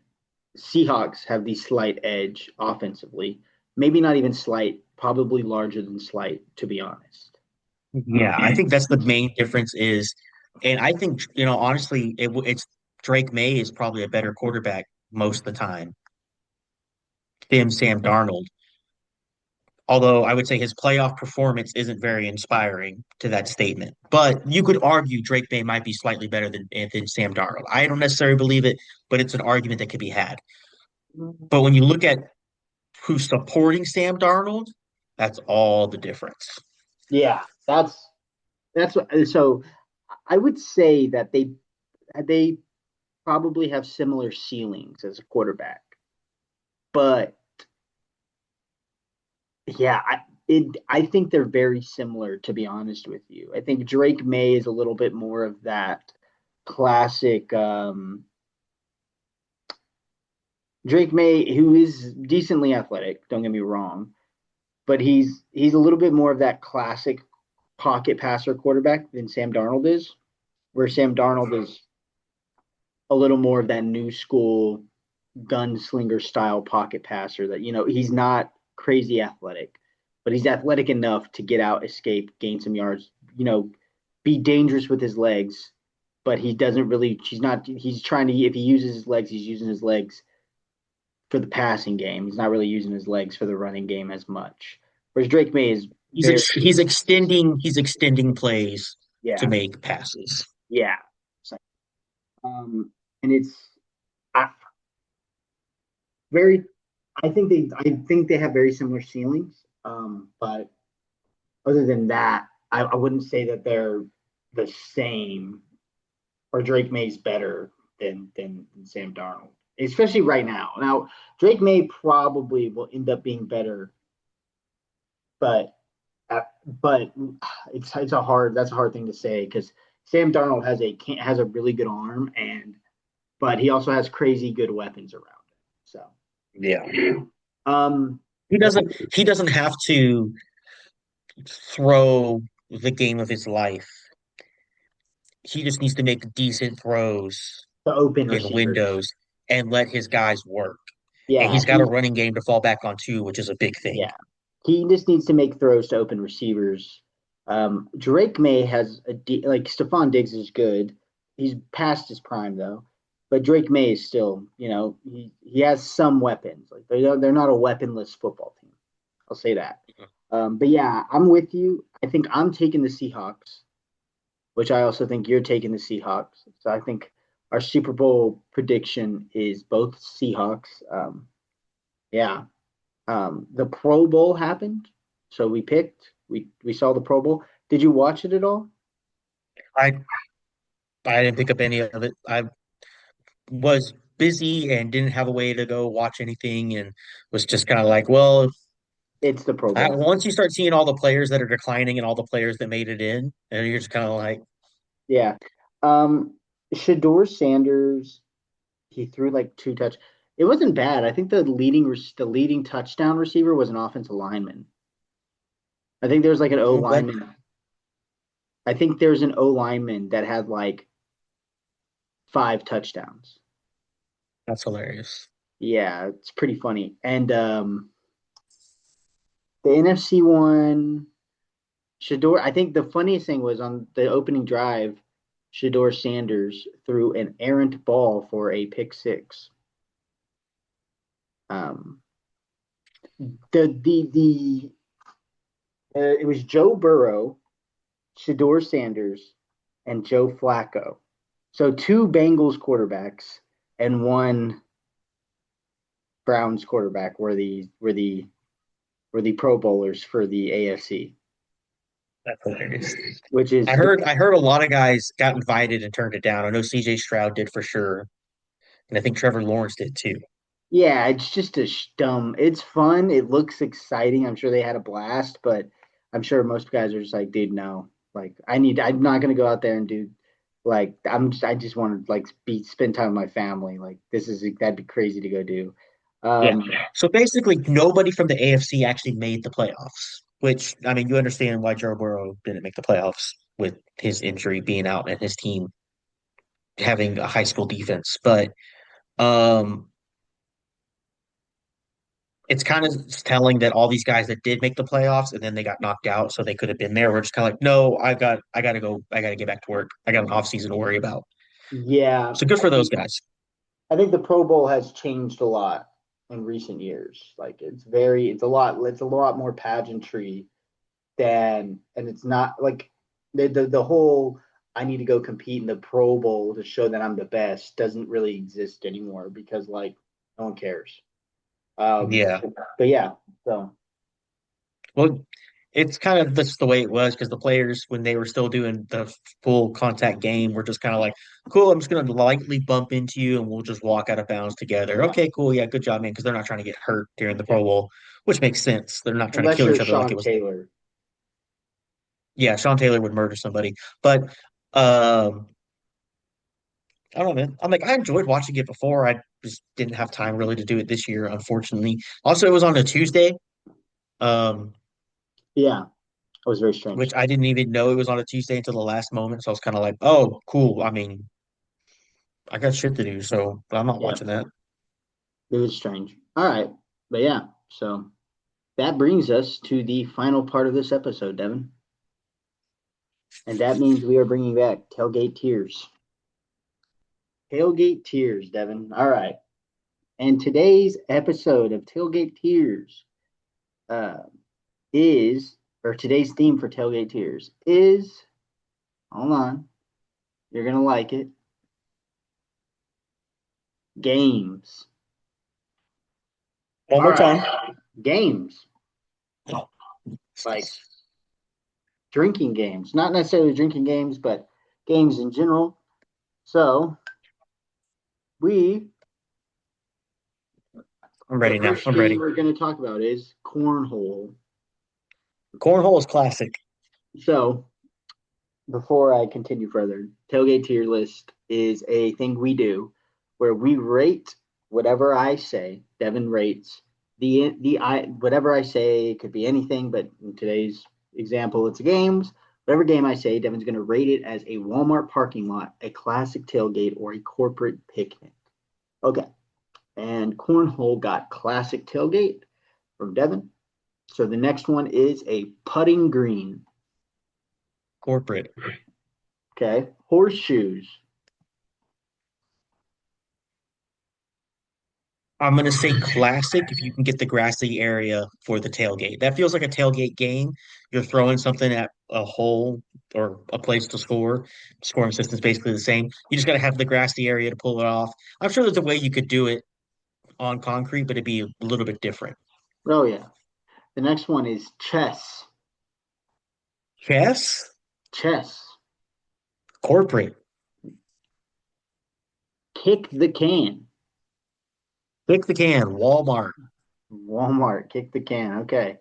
[SPEAKER 1] Seahawks have the slight edge offensively. Maybe not even slight, probably larger than slight, to be honest.
[SPEAKER 2] Yeah, I think that's the main difference is, and I think, honestly, it's Drake May is probably a better quarterback most of the time than Sam Darnold. Although I would say his playoff performance isn't very inspiring to that statement. But you could argue Drake May might be slightly better than Sam Darnold. I don't necessarily believe it, but it's an argument that could be had. But when you look at who's supporting Sam Darnold, that's all the difference.
[SPEAKER 1] Yeah, that's what. So I would say that they probably have similar ceilings as a quarterback, but yeah, I think they're very similar, to be honest with you. I think Drake May is a little bit more of that classic Drake May, who is decently athletic, don't get me wrong, but he's a little bit more of that classic pocket passer quarterback than Sam Darnold is, where Sam Darnold is a little more of that new school gunslinger style pocket passer that he's not crazy athletic, but he's athletic enough to get out, escape, gain some yards, be dangerous with his legs, but he doesn't really he's trying to if he uses his legs, he's using his legs for the passing game. He's not really using his legs for the running game as much. Whereas Drake May is very
[SPEAKER 2] He's extending plays to
[SPEAKER 1] yeah,
[SPEAKER 2] make passes.
[SPEAKER 1] yeah. So, and it's I, very I think they have very similar ceilings. But other than that, I wouldn't say that they're the same or Drake May's better than Sam Darnold, especially right now. Now Drake May probably will end up being better, but but it's a hard that's a hard thing to say because Sam Darnold has a really good arm but he also has crazy good weapons around him. So
[SPEAKER 2] Yeah.
[SPEAKER 1] um
[SPEAKER 2] He doesn't have to throw the game of his life. He just needs to make decent throws
[SPEAKER 1] the open
[SPEAKER 2] in
[SPEAKER 1] receivers.
[SPEAKER 2] windows and let his guys work. And
[SPEAKER 1] Yeah,
[SPEAKER 2] he's got a running game to fall back on too, which is a big thing.
[SPEAKER 1] yeah. He just needs to make throws to open receivers. Drake May has like Stephon Diggs is good. He's past his prime though. but Drake May is still, he has some weapons. Like they're not a weaponless football team. I'll say that. But yeah, I'm with you. I think I'm taking the Seahawks, which I also think you're taking the Seahawks. So I think our Super Bowl prediction is both Seahawks. Yeah. The Pro Bowl happened, so we saw the Pro Bowl. Did you watch it at all?
[SPEAKER 2] I I didn't pick up any of it. I was busy and didn't have a way to go watch anything and was just kind of like, well,
[SPEAKER 1] It's the Pro Bowl.
[SPEAKER 2] once you start seeing all the players that are declining and all the players that made it in, and you're just kind of like,
[SPEAKER 1] Yeah. Um, Shador Sanders, he threw like two touch. It wasn't bad. I think the leading touchdown receiver was an offensive lineman. I think there's like an O
[SPEAKER 2] that
[SPEAKER 1] lineman. I think there's an O lineman that had like five touchdowns.
[SPEAKER 2] that's hilarious.
[SPEAKER 1] Yeah, it's pretty funny. And the NFC one, Shador. I think the funniest thing was on the opening drive, Shador Sanders threw an errant ball for a pick six. Um, it was Joe Burrow, Shador Sanders, and Joe Flacco. So two Bengals quarterbacks and one Browns quarterback were the Pro Bowlers for the AFC,
[SPEAKER 2] That's hilarious.
[SPEAKER 1] which is
[SPEAKER 2] I heard a lot of guys got invited and turned it down. I know CJ Stroud did for sure, and I think Trevor Lawrence did too.
[SPEAKER 1] yeah, it's just a dumb. It's fun. It looks exciting. I'm sure they had a blast, but I'm sure most guys are just like, dude, no. Like, I'm not gonna go out there and do, like, I just want to like spend time with my family. Like, that'd be crazy to go do.
[SPEAKER 2] Yeah.
[SPEAKER 1] Um,
[SPEAKER 2] So basically, nobody from the AFC actually made the playoffs, which, I mean, you understand why Joe Burrow didn't make the playoffs with his injury being out and his team having a high school defense. But um, it's kind of telling that all these guys that did make the playoffs and then they got knocked out, so they could have been there. We're just kind of like, no, I gotta go, I gotta get back to work. I got an off season to worry about.
[SPEAKER 1] yeah,
[SPEAKER 2] So good for those guys.
[SPEAKER 1] I think the Pro Bowl has changed a lot in recent years. Like, it's a lot more pageantry and it's not like the whole I need to go compete in the Pro Bowl to show that I'm the best doesn't really exist anymore because like no one cares. Um,
[SPEAKER 2] Yeah.
[SPEAKER 1] but yeah, so
[SPEAKER 2] Well, it's kind of just the way it was because the players, when they were still doing the full contact game, were just kind of like, cool, I'm just going to lightly bump into you and we'll just walk out of bounds together.
[SPEAKER 1] yeah,
[SPEAKER 2] Okay, cool. Yeah, good job, man. Because they're not trying to get hurt during the
[SPEAKER 1] yeah.
[SPEAKER 2] Pro Bowl, which makes sense. They're not trying to
[SPEAKER 1] Unless
[SPEAKER 2] kill
[SPEAKER 1] you're
[SPEAKER 2] each other like it
[SPEAKER 1] Sean
[SPEAKER 2] was.
[SPEAKER 1] Taylor.
[SPEAKER 2] Yeah, Sean Taylor would murder somebody. But um, I don't know, man. I'm like, I enjoyed watching it before. I just didn't have time really to do it this year, unfortunately. Also, it was on a Tuesday. Um,
[SPEAKER 1] Yeah, it was very strange.
[SPEAKER 2] which I didn't even know it was on a Tuesday until the last moment. So I was kind of like, oh, cool. I mean, I got shit to do, so I'm not
[SPEAKER 1] Yeah,
[SPEAKER 2] watching that.
[SPEAKER 1] it was strange. All right, but yeah, so that brings us to the final part of this episode, Devin, and that means we are bringing back tailgate tears. Tailgate tears, Devin. All right. And today's episode of Tailgate Tears uh, or today's theme for Tailgate Tears is, hold on, you're going to like it, games.
[SPEAKER 2] One
[SPEAKER 1] All
[SPEAKER 2] more time.
[SPEAKER 1] right. Games, like drinking games, not necessarily drinking games, but games in general. So we,
[SPEAKER 2] I'm
[SPEAKER 1] the
[SPEAKER 2] ready now.
[SPEAKER 1] first
[SPEAKER 2] I'm
[SPEAKER 1] game
[SPEAKER 2] ready.
[SPEAKER 1] we're going to talk about is cornhole.
[SPEAKER 2] Cornhole is classic.
[SPEAKER 1] So before I continue further, tailgate tier list is a thing we do where we rate whatever I say. Devin rates the I whatever I say. It could be anything, but in today's example, it's games. Whatever game I say, Devin's going to rate it as a Walmart parking lot, a classic tailgate, or a corporate picnic. Okay, and cornhole got classic tailgate from Devin. So the next one is a putting green.
[SPEAKER 2] Corporate.
[SPEAKER 1] Okay, horseshoes.
[SPEAKER 2] I'm gonna say classic if you can get the grassy area for the tailgate. That feels like a tailgate game. You're throwing something at a hole or a place to score. Scoring system's basically the same. You just gotta have the grassy area to pull it off. I'm sure there's a way you could do it on concrete, but it'd be a little bit different.
[SPEAKER 1] Oh yeah. The next one is chess.
[SPEAKER 2] Chess,
[SPEAKER 1] Chess.
[SPEAKER 2] corporate,
[SPEAKER 1] Kick the can.
[SPEAKER 2] kick the can, Walmart
[SPEAKER 1] Walmart. Kick the can. Okay.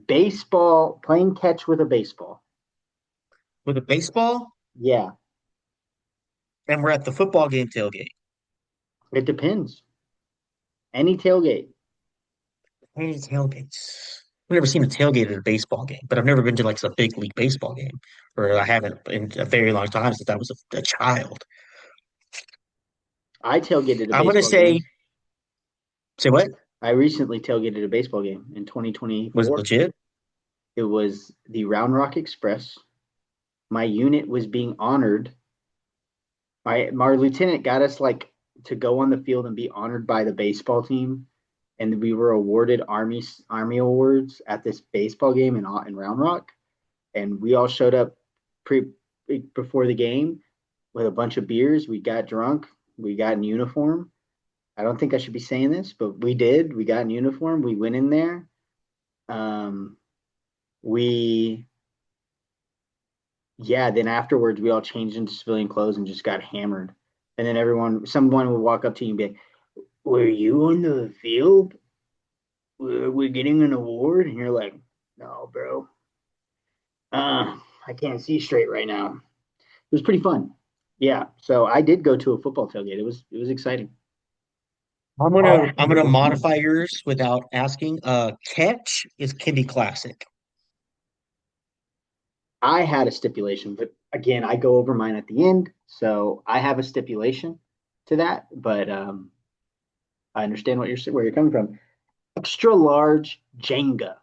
[SPEAKER 1] Baseball. Playing catch with a baseball.
[SPEAKER 2] with a baseball,
[SPEAKER 1] Yeah.
[SPEAKER 2] and we're at the football game tailgate.
[SPEAKER 1] It depends. Any tailgate.
[SPEAKER 2] Hey, tailgates. I've never seen a tailgate at a baseball game, but I've never been to like a big league baseball game, or I haven't in a very long time since I was a child.
[SPEAKER 1] I tailgated a
[SPEAKER 2] I'm gonna
[SPEAKER 1] baseball game.
[SPEAKER 2] say what?
[SPEAKER 1] I recently tailgated a baseball game in
[SPEAKER 2] Was it
[SPEAKER 1] 2024.
[SPEAKER 2] legit?
[SPEAKER 1] It was the Round Rock Express. My unit was being honored. My lieutenant got us like to go on the field and be honored by the baseball team, and we were awarded army awards at this baseball game in Round Rock, and we all showed up pre before the game with a bunch of beers. We got drunk. We got in uniform. I don't think I should be saying this, but we did. We got in uniform. We went in there. Um, we Yeah, then afterwards we all changed into civilian clothes and just got hammered. And then someone would walk up to you and be like, "Were you on the field? We're getting an award?" And you're like, "No, bro. I can't see straight right now." It was pretty fun. Yeah, so I did go to a football tailgate. It was exciting.
[SPEAKER 2] I'm gonna modify yours without asking. Catch is can be classic.
[SPEAKER 1] I had a stipulation, but again, I go over mine at the end, so I have a stipulation to that. But I understand where you're coming from. Extra large Jenga.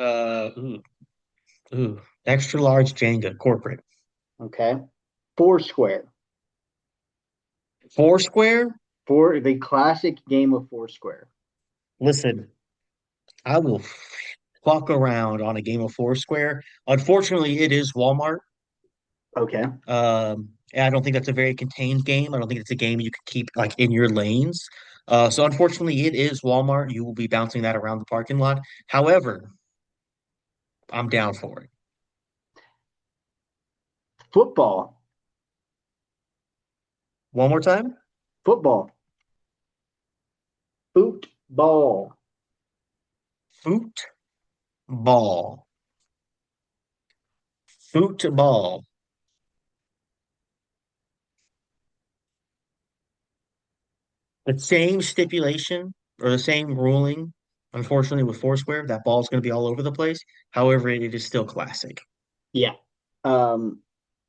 [SPEAKER 2] Ooh, ooh, extra large Jenga corporate.
[SPEAKER 1] Okay. Foursquare.
[SPEAKER 2] Foursquare.
[SPEAKER 1] For the classic game of Foursquare.
[SPEAKER 2] Listen, I will fuck around on a game of Foursquare. Unfortunately, it is Walmart.
[SPEAKER 1] Okay.
[SPEAKER 2] And I don't think that's a very contained game. I don't think it's a game you can keep like in your lanes. So unfortunately, it is Walmart. You will be bouncing that around the parking lot. However, I'm down for it.
[SPEAKER 1] Football.
[SPEAKER 2] One more time.
[SPEAKER 1] Football. Football.
[SPEAKER 2] Football. Football. The same stipulation or the same ruling, unfortunately, with Foursquare, that ball is going to be all over the place. However, it is still classic.
[SPEAKER 1] Yeah. Um,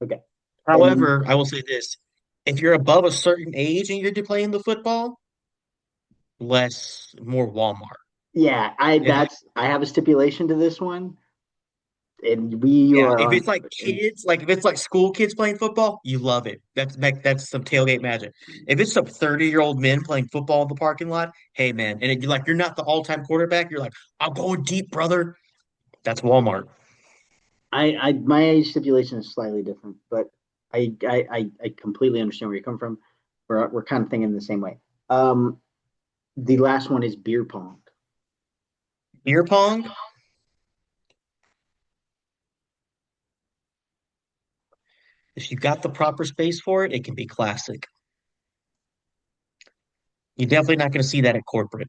[SPEAKER 1] okay. And then
[SPEAKER 2] However, I will say this. If you're above a certain age and you're playing the football, more Walmart.
[SPEAKER 1] yeah, I
[SPEAKER 2] It,
[SPEAKER 1] that's I have a stipulation to this one. And we
[SPEAKER 2] yeah,
[SPEAKER 1] are
[SPEAKER 2] if
[SPEAKER 1] on
[SPEAKER 2] it's like kids, like if it's like school kids playing football, you love it. That's some tailgate magic. If it's some 30-year-old men playing football in the parking lot, hey man, and you're like you're not the all-time quarterback, you're like, I'm going deep, brother. That's Walmart.
[SPEAKER 1] I my stipulation is slightly different, but I completely understand where you come from. We're kind of thinking the same way. Um, the last one is beer pong.
[SPEAKER 2] Beer pong, if you got the proper space for it, it can be classic. You're definitely not going to see that at corporate.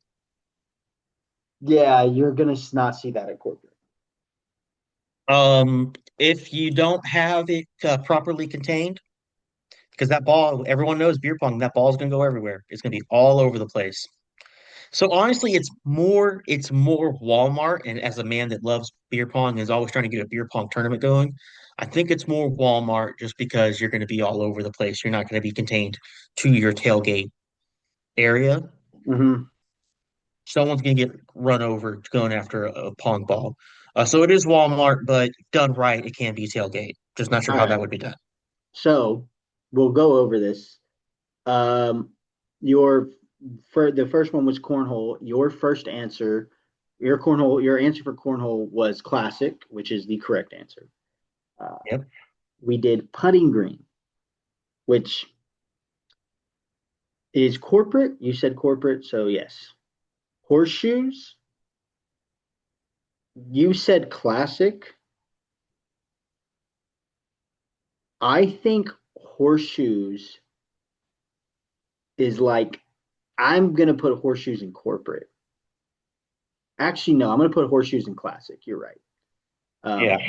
[SPEAKER 1] Yeah, you're gonna not see that at corporate.
[SPEAKER 2] If you don't have it properly contained, because that ball, everyone knows beer pong, that ball's gonna go everywhere. It's gonna be all over the place. So honestly, it's more Walmart. And as a man that loves beer pong and is always trying to get a beer pong tournament going, I think it's more Walmart just because you're gonna be all over the place. You're not gonna be contained to your tailgate area.
[SPEAKER 1] Hmm.
[SPEAKER 2] Someone's gonna get run over going after a pong ball. So it is Walmart, but done right, it can be tailgate. Just not sure
[SPEAKER 1] All
[SPEAKER 2] how that
[SPEAKER 1] right.
[SPEAKER 2] would be done.
[SPEAKER 1] So we'll go over this. Um, Your for the first one was cornhole. Your answer for cornhole was classic, which is the correct answer. Uh,
[SPEAKER 2] Yep.
[SPEAKER 1] we did putting green, which is corporate. You said corporate, so yes. Horseshoes, you said classic. I think horseshoes is like, I'm gonna put horseshoes in corporate. Actually, no, I'm gonna put horseshoes in classic. You're right.
[SPEAKER 2] Yeah.
[SPEAKER 1] Um,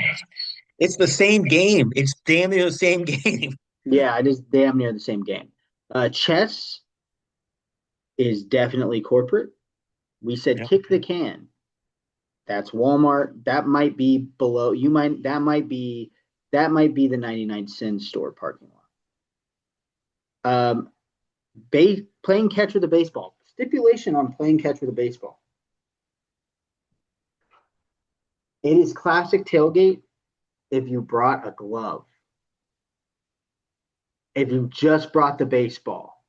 [SPEAKER 2] It's the same game. It's damn near the same game.
[SPEAKER 1] yeah, it is damn near the same game. Chess is definitely corporate. We said
[SPEAKER 2] Yep.
[SPEAKER 1] kick the can. That's Walmart. That might be below. That might be the 99 cent store parking lot. Playing catch with a baseball. Stipulation on playing catch with a baseball. It is classic tailgate if you brought a glove. If you just brought the baseball,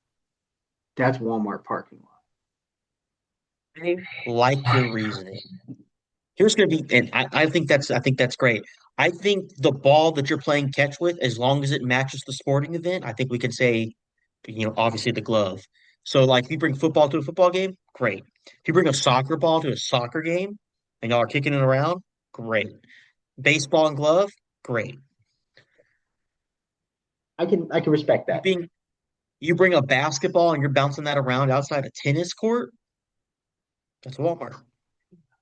[SPEAKER 1] that's Walmart parking lot.
[SPEAKER 2] I like your reasoning. Here's gonna be, and I think that's great. I think the ball that you're playing catch with, as long as it matches the sporting event, I think we can say, obviously the glove. So like if you bring football to a football game, great. If you bring a soccer ball to a soccer game and y'all are kicking it around, great. Baseball and glove, great.
[SPEAKER 1] I can respect
[SPEAKER 2] You
[SPEAKER 1] that.
[SPEAKER 2] being you bring a basketball and you're bouncing that around outside a tennis court, that's Walmart.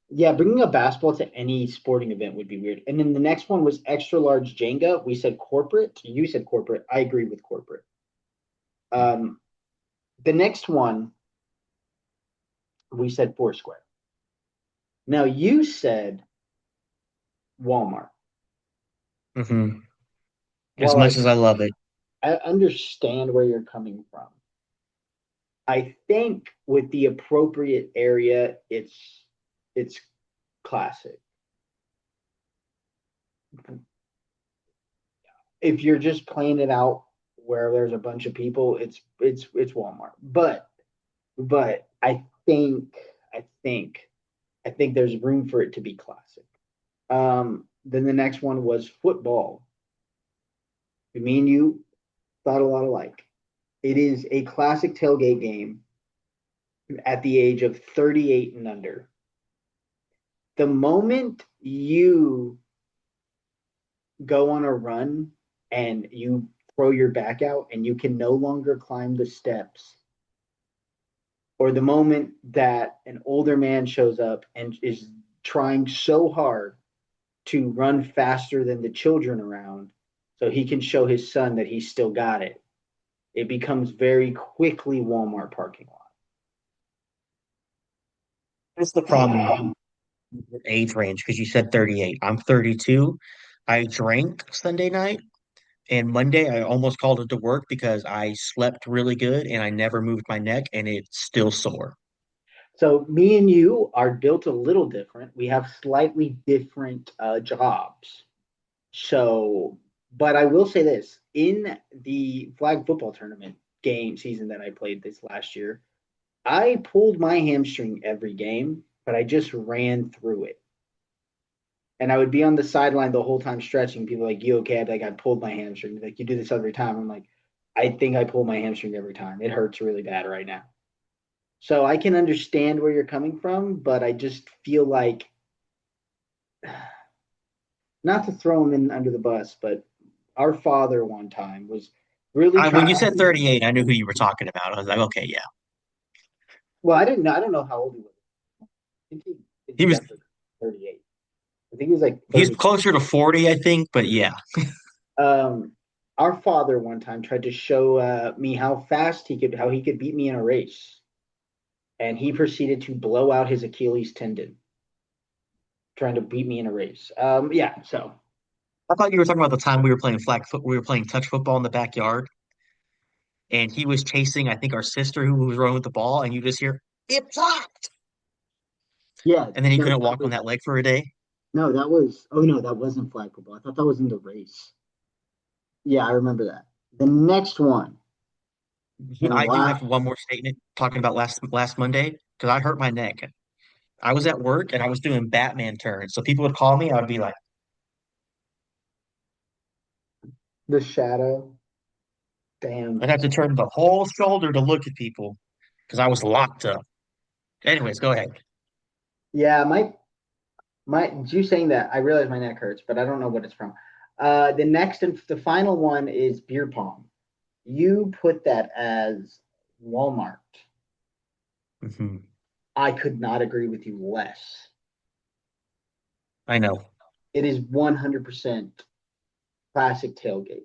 [SPEAKER 1] Yeah, bringing a basketball to any sporting event would be weird. And then the next one was extra large Jenga. We said corporate. You said corporate. I agree with corporate. Um, the next one we said Foursquare. Now you said Walmart.
[SPEAKER 2] Hmm. As
[SPEAKER 1] While I
[SPEAKER 2] much as I love it.
[SPEAKER 1] I understand where you're coming from, I think with the appropriate area, it's classic. If you're just playing it out where there's a bunch of people, it's Walmart. But I think I think there's room for it to be classic. Then the next one was football. Me and you thought a lot alike. It is a classic tailgate game at the age of 38 and under. The moment you go on a run and you throw your back out and you can no longer climb the steps, or the moment that an older man shows up and is trying so hard to run faster than the children around so he can show his son that he's still got it, it becomes very quickly Walmart parking
[SPEAKER 2] Here's the problem
[SPEAKER 1] lot.
[SPEAKER 2] with your age range because you said 38. I'm 32. I drank Sunday night and Monday I almost called it to work because I slept really good and I never moved my neck and it's still sore.
[SPEAKER 1] So me and you are built a little different. We have slightly different jobs. So, but I will say this: in the flag football tournament game season that I played this last year, I pulled my hamstring every game, but I just ran through it. And I would be on the sideline the whole time stretching. People like, "You okay?" I'd be like, "I pulled my hamstring." Like, "You do this every time." I'm like, "I think I pull my hamstring every time. It hurts really bad right now." So I can understand where you're coming from, but I just feel like, not to throw him in under the bus, but our father one time was really
[SPEAKER 2] When
[SPEAKER 1] trying.
[SPEAKER 2] you said 38, I knew who you were talking about. I was like, okay, yeah.
[SPEAKER 1] Well, I didn't know. I don't know how old he was. I think he
[SPEAKER 2] He
[SPEAKER 1] was
[SPEAKER 2] was
[SPEAKER 1] definitely 38. I think he was like
[SPEAKER 2] he's
[SPEAKER 1] 30.
[SPEAKER 2] closer to 40, I think, but yeah.
[SPEAKER 1] Um, our father one time tried to show me how he could beat me in a race, and he proceeded to blow out his Achilles tendon trying to beat me in a race. Yeah. So
[SPEAKER 2] I thought you were talking about the time we were playing touch football in the backyard, and he was chasing, I think, our sister who was running with the ball, and you just hear, it blocked!
[SPEAKER 1] yeah,
[SPEAKER 2] And then he
[SPEAKER 1] that,
[SPEAKER 2] couldn't
[SPEAKER 1] that
[SPEAKER 2] walk on
[SPEAKER 1] was
[SPEAKER 2] that leg for a day.
[SPEAKER 1] no, that was. Oh no, that wasn't flag football. I thought that was in the race. Yeah, I remember that. The next one,
[SPEAKER 2] And I do
[SPEAKER 1] Wow.
[SPEAKER 2] have one more statement talking about last Monday because I hurt my neck. I was at work and I was doing Batman turns. So people would call me, I would be like,
[SPEAKER 1] The shadow. Damn.
[SPEAKER 2] I'd have to turn the whole shoulder to look at people because I was locked up. Anyways, go ahead.
[SPEAKER 1] Yeah, my you saying that I realize my neck hurts, but I don't know what it's from. The next and the final one is beer pong. You put that as Walmart.
[SPEAKER 2] Mhm.
[SPEAKER 1] I could not agree with you less.
[SPEAKER 2] I know.
[SPEAKER 1] It is 100% classic tailgate.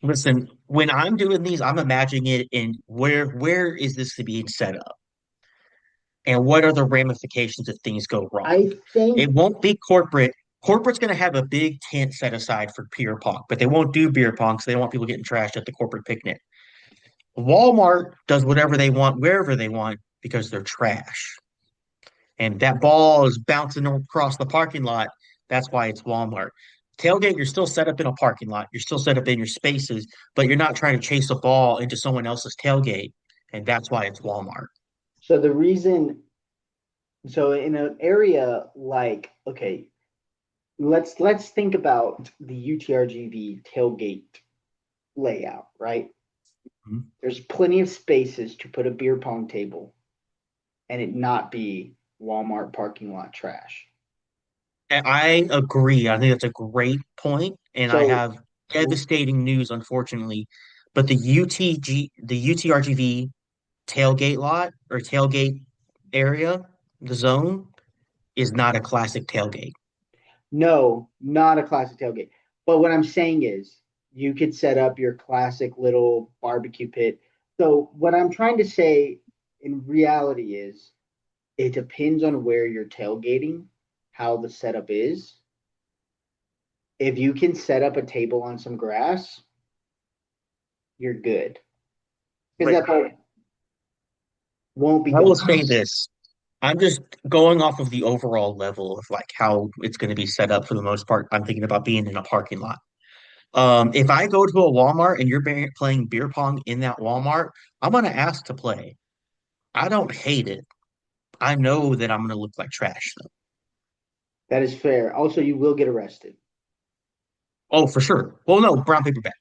[SPEAKER 2] Listen, when I'm doing these, I'm imagining it in where is this to be set up? And what are the ramifications if things go wrong?
[SPEAKER 1] I think
[SPEAKER 2] It won't be corporate. Corporate's going to have a big tent set aside for beer pong, but they won't do beer pong because they don't want people getting trashed at the corporate picnic. Walmart does whatever they want, wherever they want, because they're trash. And that ball is bouncing across the parking lot. That's why it's Walmart. Tailgate, you're still set up in a parking lot. You're still set up in your spaces, but you're not trying to chase a ball into someone else's tailgate. And that's why it's Walmart.
[SPEAKER 1] so. The reason, so in an area like, okay, let's think about the UTRGV tailgate layout, right?
[SPEAKER 2] Mhm.
[SPEAKER 1] There's plenty of spaces to put a beer pong table and it not be Walmart parking lot trash.
[SPEAKER 2] And I agree. I think that's a great point, and I
[SPEAKER 1] So
[SPEAKER 2] have devastating news, unfortunately. But the UTRGV tailgate lot or tailgate area, the zone, is not a classic tailgate.
[SPEAKER 1] no, not a classic tailgate. But what I'm saying is you could set up your classic little barbecue pit. So what I'm trying to say in reality is it depends on where you're tailgating, how the setup is. If you can set up a table on some grass, you're good. Because
[SPEAKER 2] But
[SPEAKER 1] that part won't be
[SPEAKER 2] I will
[SPEAKER 1] going.
[SPEAKER 2] say this. I'm just going off of the overall level of like how it's going to be set up for the most part. I'm thinking about being in a parking lot. If I go to a Walmart and you're playing beer pong in that Walmart, I'm going to ask to play. I don't hate it. I know that I'm going to look like trash though.
[SPEAKER 1] That is fair. Also, you will get arrested.
[SPEAKER 2] Oh, for sure. Well, no, brown paper bag.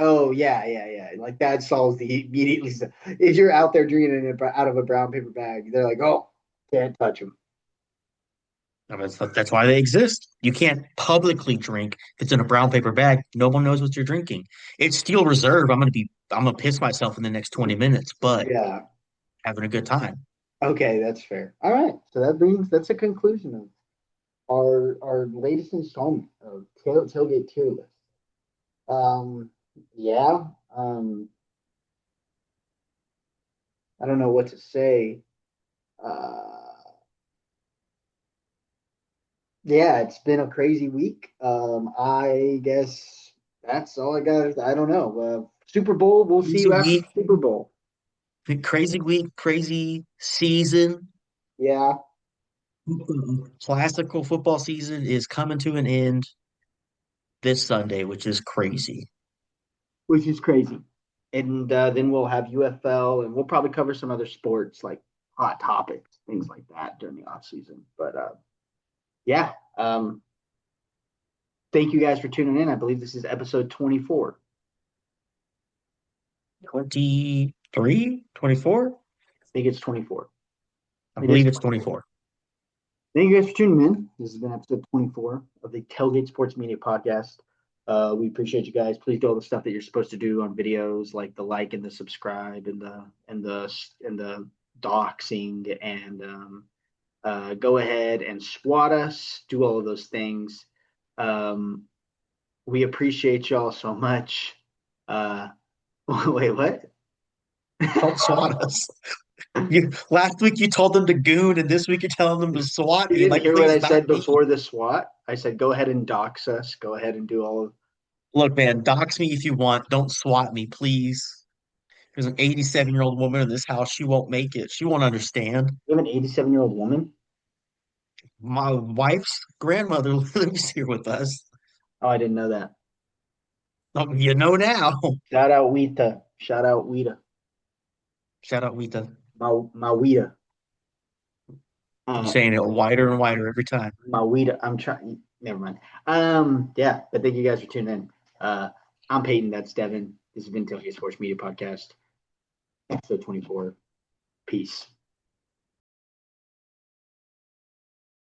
[SPEAKER 1] Oh yeah, yeah, yeah. Like that solves the immediately. If you're out there drinking it out of a brown paper bag, they're like, "Oh, can't touch them."
[SPEAKER 2] I mean, that's why they exist. You can't publicly drink if it's in a brown paper bag. No one knows what you're drinking. It's steel reserve. I'm gonna piss myself in the next 20 minutes, but
[SPEAKER 1] Yeah.
[SPEAKER 2] having a good time.
[SPEAKER 1] Okay, that's fair. All right. So that's a conclusion of our latest installment of tailgate tier list. Um, yeah. Um, I don't know what to say. Uh, yeah, it's been a crazy week. I guess that's all I got. I don't know. Super Bowl. We'll see
[SPEAKER 2] Crazy
[SPEAKER 1] you after
[SPEAKER 2] week,
[SPEAKER 1] the Super Bowl.
[SPEAKER 2] crazy week, crazy season.
[SPEAKER 1] Yeah,
[SPEAKER 2] Classical football season is coming to an end this Sunday, which is crazy.
[SPEAKER 1] which is crazy. And then we'll have UFL, and we'll probably cover some other sports like hot topics, things like that during the off season. But yeah, thank you guys for tuning in. I believe this is episode 24.
[SPEAKER 2] 23, 24?
[SPEAKER 1] I think it's 24.
[SPEAKER 2] I
[SPEAKER 1] It is
[SPEAKER 2] believe it's
[SPEAKER 1] 24.
[SPEAKER 2] 24.
[SPEAKER 1] Thank you guys for tuning in. This has been episode 24 of the Tailgate Sports Media Podcast. We appreciate you guys. Please do all the stuff that you're supposed to do on videos, like the like and the subscribe and the doxing and go ahead and swat us. Do all of those things. Um, we appreciate y'all so much. Uh, wait, what?
[SPEAKER 2] Don't swat us. You last week you told them to goon, and this week you're telling them to swat
[SPEAKER 1] You
[SPEAKER 2] me.
[SPEAKER 1] didn't
[SPEAKER 2] Like,
[SPEAKER 1] hear what I
[SPEAKER 2] please, not
[SPEAKER 1] said
[SPEAKER 2] me.
[SPEAKER 1] before the SWAT? I said, go ahead and dox us. Go ahead and do all of.
[SPEAKER 2] Look, man, dox me if you want. Don't swat me, please. There's an 87-year-old woman in this house. She won't make it. She won't understand.
[SPEAKER 1] You have an 87-year-old woman?
[SPEAKER 2] My wife's grandmother lives here with us.
[SPEAKER 1] Oh, I didn't know that.
[SPEAKER 2] Oh, you know now.
[SPEAKER 1] Shout out Wita. Shout out Wita.
[SPEAKER 2] Shout out Wita.
[SPEAKER 1] My Wita.
[SPEAKER 2] You're
[SPEAKER 1] Uh,
[SPEAKER 2] saying it wider and wider every time.
[SPEAKER 1] my Wita. I'm trying. Never mind. Yeah, but thank you guys for tuning in. I'm Peyton. That's Devin. This has been Tailgate Sports Media Podcast, episode 24. Peace.